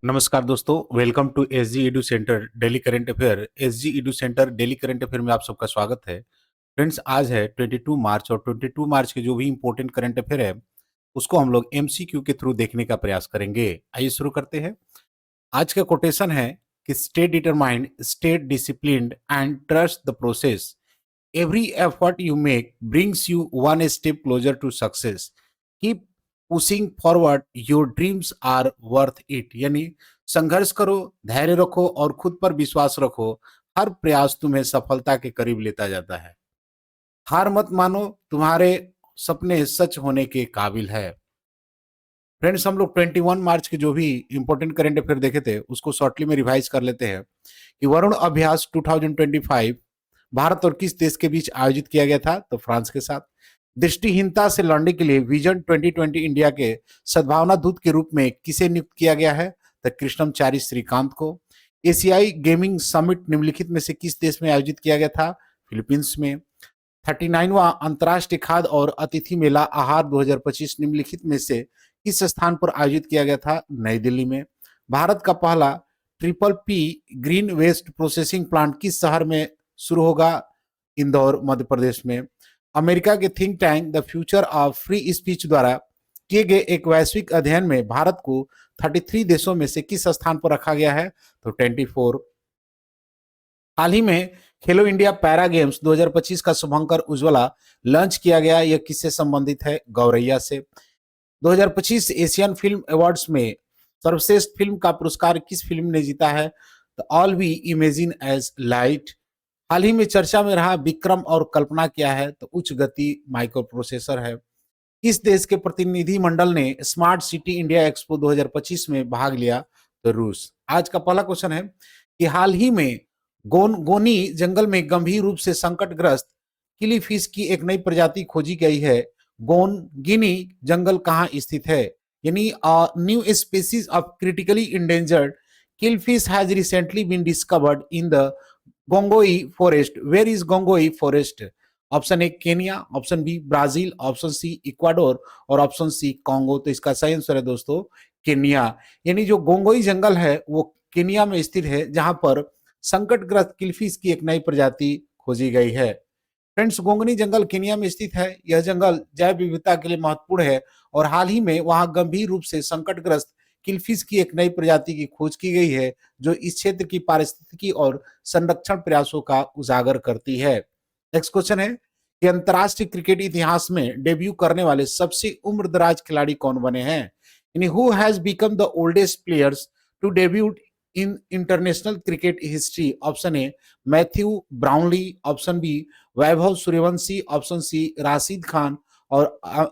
नमस्कार दोस्तों, welcome to SG Edu centre daily current affair. SG Edu centre daily current affair में आप सबका स्वागत है। फ्रेंड्स, आज है 22 मार्च और 22 मार्च के जो भी इंपॉर्टेंट करंट अफेयर है, उसको हम लोग एमसीक्यू के थ्रू देखने का प्रयास करेंगे। आइए शुरू करते हैं। आज का कोटेशन है कि stay determined, stay disciplined and trust the process. Every effort you make brings you one step closer to success. Keep pushing forward, your dreams are worth it. यानी संघर्ष करो, धैर्य रखो और खुद पर विश्वास रखो। हर प्रयास तुम्हें सफलता के करीब लेता जाता है। हार मत मानो, तुम्हारे सपने सच होने के काबिल है। फ्रेंड्स, हम लोग 21 मार्च के जो भी इंपॉर्टेंट करंट अफेयर देखे थे, उसको शॉर्टली में रिवाइज कर लेते हैं कि वरुण अभ्यास 2025 भारत और किस देश के बीच आयोजित किया गया था? तो फ्रांस के साथ। दृष्टिहीनता से लड़ने के लिए विजन 2020 इंडिया के सद्भावना दूत के रूप में किसे नियुक्त किया गया है? तो कृष्णमचारी श्रीकांत को। एशियाई गेमिंग समिट निम्नलिखित में से किस देश में आयोजित किया गया था? फिलीपींस में। 39वां अंतर्राष्ट्रीय खाद्य और अतिथि मेला आहार 2025 निम्नलिखित में से किस स्थान पर आयोजित किया गया था? नई दिल्ली में। भारत का पहला triple P green waste processing plant किस शहर में शुरू होगा? इंदौर, मध्य प्रदेश में। अमेरिका के think tank the future of free speech द्वारा किए गए एक वैश्विक अध्ययन में भारत को 33 देशों में से किस स्थान पर रखा गया है? तो 24। हाल ही में खेलो इंडिया पैरा गेम्स 2025 का शुभंकर उज्ज्वला लॉन्च किया गया। यह किससे संबंधित है? गौरैया से। 2025 एशियन फिल्म अवार्ड्स में सर्वश्रेष्ठ फिल्म का पुरस्कार किस फिल्म ने जीता है? तो all we imagine as light. हाल ही में चर्चा में रहा विक्रम और कल्पना क्या है? तो उच्च गति माइक्रो प्रोसेसर है। किस देश के प्रतिनिधिमंडल ने स्मार्ट सिटी इंडिया एक्सपो 2025 में भाग लिया? तो रूस। आज का पहला क्वेश्चन है कि हाल ही में गोनी जंगल में गंभीर रूप से संकटग्रस्त किली फिश की एक नई प्रजाति खोजी गई है। गिनी जंगल कहाँ स्थित है? यानी new species of critically endangered kill fish has recently been discovered in the Gongoi forest. Where is Gongoi forest? Option A Kenya, option B Brazil, option C Ecuador और ऑप्शन सी कांगो। तो इसका सही answer है दोस्तों Kenya. यानी जो गोंगोई जंगल है वो केनिया में स्थित है, जहां पर संकटग्रस्त किलफिश की एक नई प्रजाति खोजी गई है। फ्रेंड्स, गोंगनी जंगल केनिया में स्थित है। यह जंगल जैव विविधता के लिए महत्वपूर्ण है और हाल ही में वहां गंभीर रूप से संकटग्रस्त किलफिश की एक नई प्रजाति की खोज की गई है, जो इस क्षेत्र की पारिस्थितिकी और संरक्षण प्रयासों का उजागर करती है। नेक्स्ट क्वेश्चन है कि अंतरराष्ट्रीय क्रिकेट इतिहास में डेब्यू करने वाले सबसे उम्रदराज खिलाड़ी कौन बने हैं? यानी who has become the oldest players to debut in international cricket history? Option A Matthew Brownlie, option B Vaibhav Suryavanshi, option C Rashid Khan और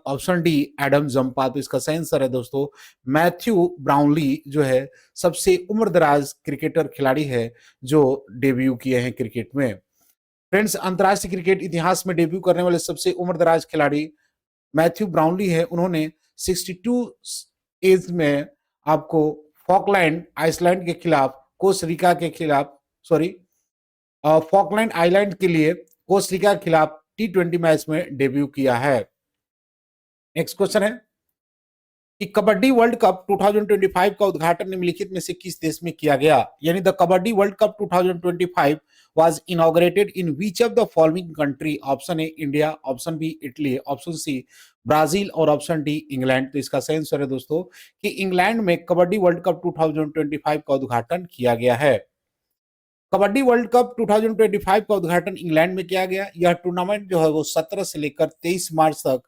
ऑप्शन डी एडम जंपा। तो इसका सही आंसर है दोस्तों मैथ्यू ब्राउनली, जो है सबसे उम्रदराज क्रिकेटर खिलाड़ी है जो डेब्यू किए हैं क्रिकेट में। फ्रेंड्स, अंतरराष्ट्रीय क्रिकेट इतिहास में डेब्यू करने वाले सबसे उम्रदराज खिलाड़ी मैथ्यू ब्राउनली है। उन्होंने 62 एज में आपको फॉकलैंड आइसलैंड के खिलाफ, कोस्टारिका के खिलाफ, सॉरी फॉकलैंड आइलैंड के लिए कोस्टारिका के खिलाफ T20 मैच में डेब्यू किया है। नेक्स्ट क्वेश्चन है कि कबड्डी वर्ल्ड कप 2025 का उद्घाटन निम्नलिखित में से किस देश में किया गया? यानी the kabaddi world cup 2025 was inaugurated in which of the following country? Option A India, option B Italy, option C Brazil और ऑप्शन डी इंग्लैंड। तो इसका सही आंसर है दोस्तों कि इंग्लैंड में कबड्डी वर्ल्ड कप 2025 का उद्घाटन किया गया है। कबड्डी वर्ल्ड कप 2025 का उद्घाटन इंग्लैंड में किया गया। यह टूर्नामेंट जो है वो 17 से लेकर 23 मार्च तक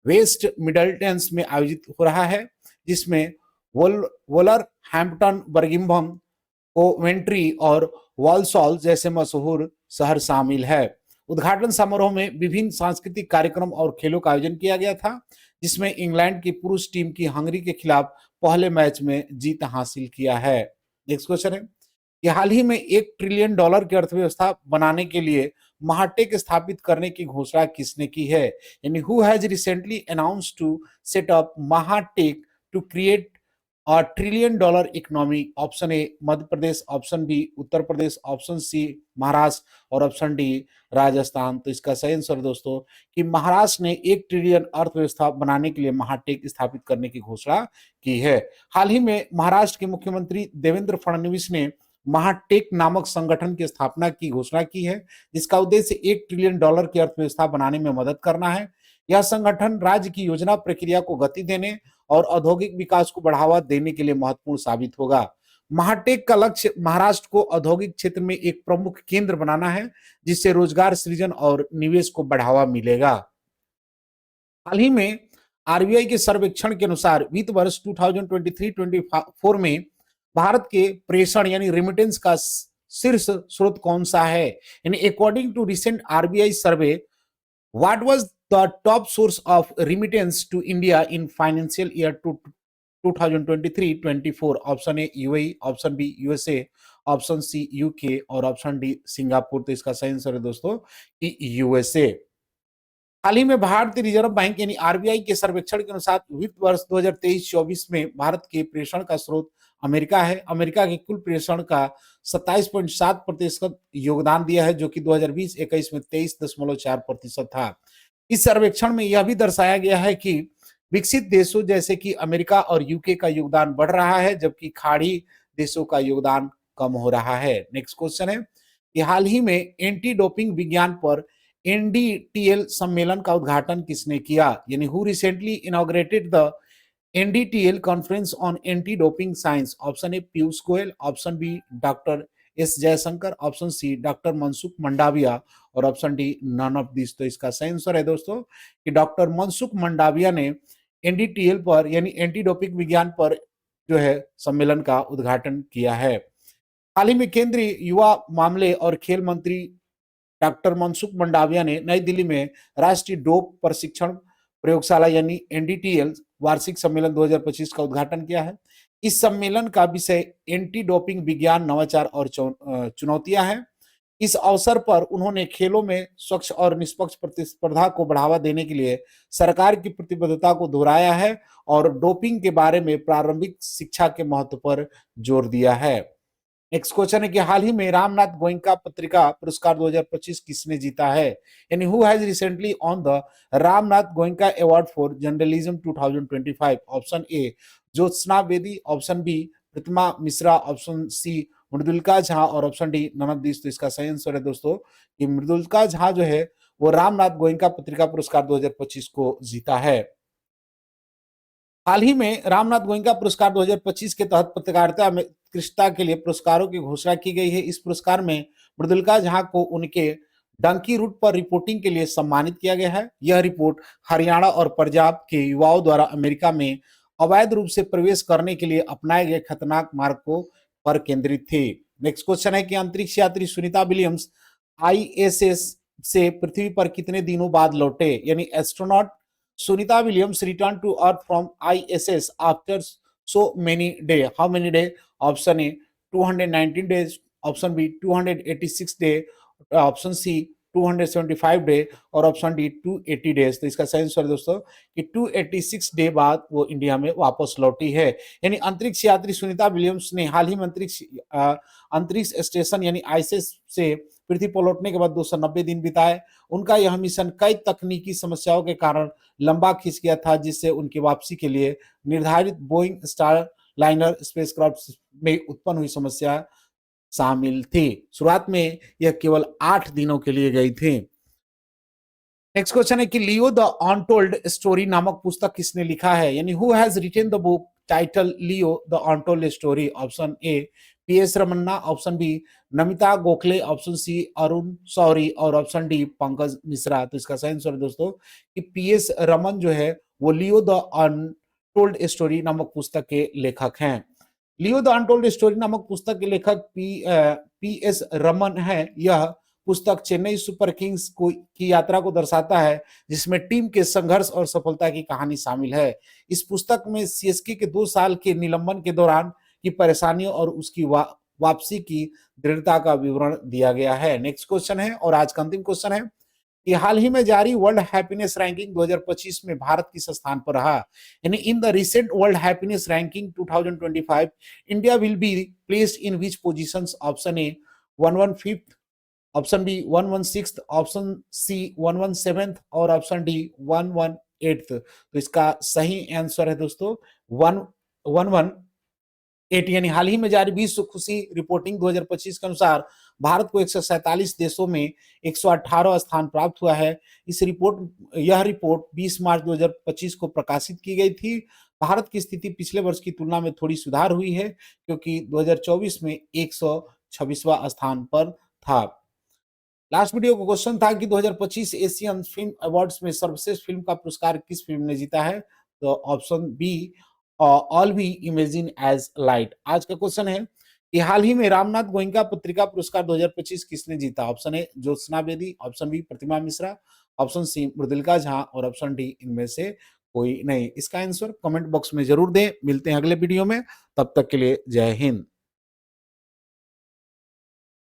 वेस्ट मिडलटन्स में आयोजित हो रहा है, जिसमें वोलर हैम्पटन, बर्गिम्बम, कोवेंट्री और वॉलसॉल जैसे मशहूर शहर शामिल है। उद्घाटन समारोह में विभिन्न सांस्कृतिक कार्यक्रम और खेलों का आयोजन किया गया था, जिसमें इंग्लैंड की पुरुष टीम की हंगरी के खिलाफ पहले मैच में जीत हासिल किया है। नेक्स्ट क्वेश्चन है कि हाल ही में $1 ट्रिलियन की अर्थव्यवस्था बनाने के लिए महाटेक स्थापित करने की घोषणा किसने की है? यानी who has recently announced to set up Mahatech to create trillion dollar economy? Option A Madhya Pradesh, option B Uttar Pradesh, option C Maharashtra और ऑप्शन डी राजस्थान। तो इसका सही आंसर दोस्तों कि महाराष्ट्र ने 1 ट्रिलियन अर्थव्यवस्था बनाने के लिए महाटेक स्थापित करने की घोषणा की है। हाल ही में महाराष्ट्र के मुख्यमंत्री देवेंद्र फडणवीस ने महाटेक नामक संगठन की स्थापना की घोषणा की है, जिसका उद्देश्य 1 ट्रिलियन डॉलर की अर्थव्यवस्था बनाने में मदद करना है। यह संगठन राज्य की योजना प्रक्रिया को गति देने और औद्योगिक विकास को बढ़ावा देने के लिए महत्वपूर्ण साबित होगा। महाटेक का लक्ष्य महाराष्ट्र को औद्योगिक क्षेत्र में एक प्रमुख केंद्र बनाना है, जिससे रोजगार सृजन और निवेश को बढ़ावा मिलेगा। हाल ही में आरबीआई के सर्वेक्षण के अनुसार वित्त वर्ष 2023-24 में भारत के प्रेषण यानी रिमिटेंस का शीर्ष स्रोत कौन सा है? यानी according to recent RBI survey, what was the top source of remittance to India in financial year 2023-24? Option A UAE, option B USA, option C UK और ऑप्शन डी सिंगापुर। तो इसका सही आंसर है दोस्तों कि यूएसए। हाल ही में भारतीय रिजर्व बैंक यानी आरबीआई के सर्वेक्षण के अनुसार वित्त वर्ष 2023-24 में भारत के प्रेषण का स्रोत अमेरिका है। अमेरिका के कुल प्रेषण का 27.7% योगदान दिया है, जो कि 2020-21 में 23.4% था। इस सर्वेक्षण में यह भी दर्शाया गया है कि विकसित देशों जैसे कि अमेरिका और यूके का योगदान बढ़ रहा है, जबकि खाड़ी देशों का योगदान कम हो रहा है। नेक्स्ट क्वेश्चन है कि हाल ही में एंटी डोपिंग विज्ञान पर एनडीटीएल सम्मेलन का उद्घाटन किसने किया? यानी who recently inaugurated the NDTL conference on anti doping science? Option A Piyush Goyal, option B doctor S Jaishankar, option C doctor Mansukh Mandaviya और option D none of this. तो इसका सही आंसर है दोस्तों कि डॉक्टर मनसुख मंडाविया ने एनडीटीएल पर यानी एंटी डोपिंग विज्ञान पर जो है सम्मेलन का उद्घाटन किया है। हाल ही में केंद्रीय युवा मामले और खेल मंत्री डॉक्टर मनसुख मंडाविया ने नई दिल्ली में राष्ट्रीय डोप प्रशिक्षण प्रयोगशाला यानी एनडीटीएल वार्षिक सम्मेलन 2025 का उद्घाटन किया है। इस सम्मेलन का विषय एंटी डोपिंग विज्ञान, नवाचार और चुनौतियां हैं। इस अवसर पर उन्होंने खेलों में स्वच्छ और निष्पक्ष प्रतिस्पर्धा को बढ़ावा देने के लिए सरकार की प्रतिबद्धता को दोहराया है और डोपिंग के बारे में प्रारंभिक शिक्षा के महत्व पर जोर दिया है। नेक्स्ट क्वेश्चन है कि हाल ही में रामनाथ गोयनका पत्रिका पुरस्कार 2025 किसने जीता है? यानी who has recently won the Ramnath Goenka award for journalism 2025? Option A Jyotsna Bedi, option B Pratima Mishra, option C Mridulika Jha और option D none of this. तो इसका सही आंसर है दोस्तों कि मृदुलका झा जो है वो रामनाथ गोयनका पत्रिका पुरस्कार 2025 को जीता है। हाल ही में रामनाथ गोयनका पुरस्कार 2025 के तहत पत्रकारिता में उत्कृष्टता के लिए पुरस्कारों की घोषणा की गई है। इस पुरस्कार में मृदुलका झा को उनके डंकी रूट पर रिपोर्टिंग के लिए सम्मानित किया गया है। यह रिपोर्ट हरियाणा और पंजाब के युवाओं द्वारा अमेरिका में अवैध रूप से प्रवेश करने के लिए अपनाए गए खतरनाक मार्ग को पर केंद्रित थी। नेक्स्ट क्वेश्चन है कि अंतरिक्ष यात्री सुनीता विलियम्स आईएसएस से पृथ्वी पर कितने दिनों बाद लौटे? यानी astronaut Sunita Williams return to earth from ISS after so many day. How many day? Option A 219 days, option B 286 day, option C 275 day और ऑप्शन डी 280 डेज। तो इसका सही आंसर दोस्तों कि 286 डे बाद वो इंडिया में वापस लौटी है। यानी अंतरिक्ष यात्री सुनीता विलियम्स ने हाल ही में अंतरिक्ष स्टेशन यानी आईएसएस से पृथ्वी पर लौटने के बाद 290 दिन बिताए। उनका यह मिशन कई तकनीकी समस्याओं के कारण लंबा खिंच गया था, जिससे उनकी वापसी के लिए निर्धारित बोइंग स्टार लाइनर स्पेसक्राफ्ट में उत्पन्न हुई समस्या शामिल थी। शुरुआत में यह केवल 8 दिनों के लिए गई थी। नेक्स्ट क्वेश्चन है कि लियो द अनटोल्ड स्टोरी नामक पुस्तक किसने लिखा है? यानी who has written the book title Leo the untold story? Option A PS Ramanna, option B Namita Gokhale, option C Arun Shourie और ऑप्शन डी पंकज मिश्रा। तो इसका सही आंसर दोस्तों कि पीएस रमन जो है वो लियो द अनटोल्ड स्टोरी नामक पुस्तक के लेखक हैं। लियो द अनटोल्ड स्टोरी नामक पुस्तक के लेखक पीएस रमन है। यह पुस्तक चेन्नई सुपर किंग्स की यात्रा को दर्शाता है, जिसमें टीम के संघर्ष और सफलता की कहानी शामिल है। इस पुस्तक में सीएसके के 2 साल के निलंबन के दौरान की परेशानियों और उसकी वापसी की दृढ़ता का विवरण दिया गया है। नेक्स्ट क्वेश्चन है और आज का अंतिम क्वेश्चन है कि हाल ही में जारी वर्ल्ड हैप्पीनेस रैंकिंग 2025 में भारत किस स्थान पर रहा। यानी in the recent world happiness ranking 2025 India will be placed in which positions. Option A 115th, option B 116th, option C 117th और ऑप्शन डी 118th। तो इसका सही आंसर है दोस्तों 118। यानी हाल ही में जारी विश्व खुशी रिपोर्टिंग 2025 के अनुसार भारत को 147 देशों में 118 स्थान प्राप्त हुआ है। यह रिपोर्ट 20 मार्च 2025 को प्रकाशित की गई थी। भारत की स्थिति पिछले वर्ष की तुलना में थोड़ी सुधार हुई है, क्योंकि 2024 में 126वां स्थान पर था। लास्ट वीडियो का क्वेश्चन था कि 2025 एशियन फिल्म अवार्ड्स में सर्वश्रेष्ठ फिल्म का पुरस्कार किस फिल्म ने जीता है। तो option B all we imagine as light. आज का क्वेश्चन है कि हाल ही में रामनाथ गोयनका पत्रिका पुरस्कार 2025 किसने जीता। Option A Jyotsna Bedi, option B Pratima Mishra, option C Mridulika Jha और ऑप्शन डी इनमें से कोई नहीं। इसका आंसर कमेंट बॉक्स में जरूर दें। मिलते हैं अगले वीडियो में, तब तक के लिए जय हिंद।